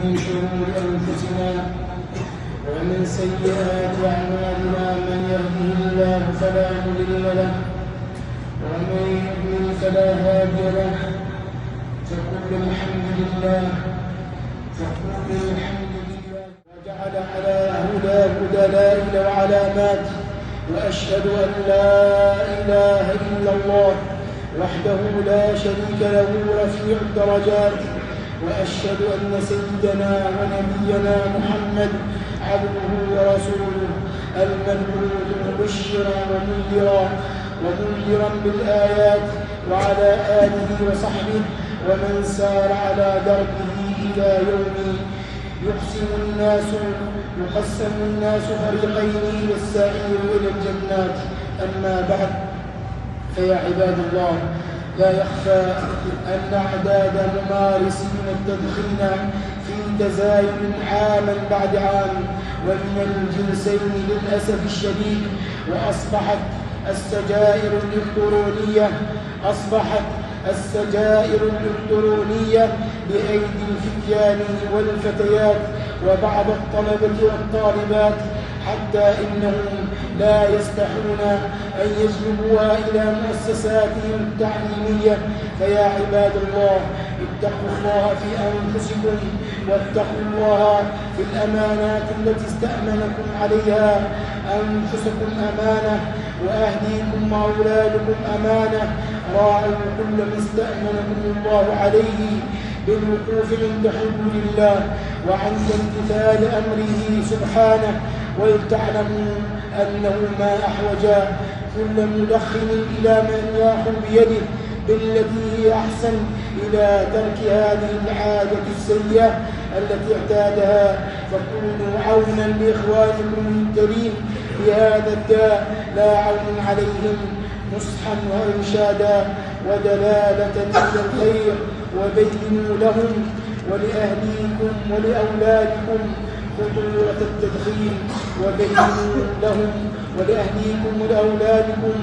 من شرور أنفسنا ومن سيئات أعمالنا. من يهده الله فلا مضل له ومن يضلل فلا هادي له. فكل الحمد لله وجعل على هداه دلائل وعلامات. وأشهد أن لا إله إلا الله وحده لا شريك له رفيع الدرجات. وأشهد أن سيدنا ونبينا محمد عبده ورسوله المبعوث مبشرا ومنذرا بالآيات، وعلى آله وصحبه ومن سار على دربه إلى يوم يقسم الناس فريقين والسائر إلى الجنات. أما بعد، فيا عباد الله، لا يخفى أن أعداد ممارسين التدخين في تزايد عاما بعد عام ومن الجنسين للأسف الشديد. وأصبحت السجائر الإلكترونية بأيدي الفتيان والفتيات وبعض الطلبة والطالبات، حتى إنهم لا يستحون أن يجلبوها إلى مؤسساتهم التعليمية. فيا عباد الله، اتقوا الله في أنفسكم، واتقوا الله في الأمانات التي استأمنكم عليها. أنفسكم أمانة، وأهليكم وأولادكم أمانة. راعوا كل ما استأمنكم الله عليه بالوقوف عند حدود الله وعند امتثال أمره سبحانه. ولتعلموا أنه ما أحوج كل مدخن إلى من يأخذ بيده بالتي هي أحسن إلى ترك هذه العادة السيئة التي اعتادها. فكونوا عونا لإخوانكم المبتلين بهذا الداء، لا عون عليهم، نصحا وإرشادا ودلالة إلى الخير. وبينوا لهم ولأهليكم ولأولادكم خطورة التدخين. وبينوا لهم ولأهليكم ولأولادكم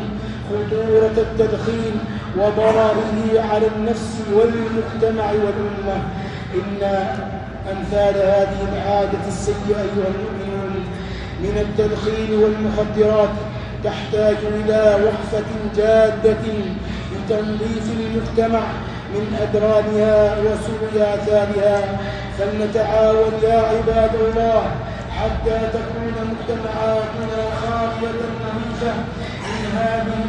خطورة التدخين وضرره على النفس والمجتمع والأمة. إن أمثال هذه العادة السيئة أيها المؤمنون من التدخين والمخدرات تحتاج إلى وقفة جادة لتنظيف المجتمع من أدرانها وسوء آثارها. فلنتعاون يا عباد الله حتى تكون مجتمعاتنا خالية نظيفة من هذه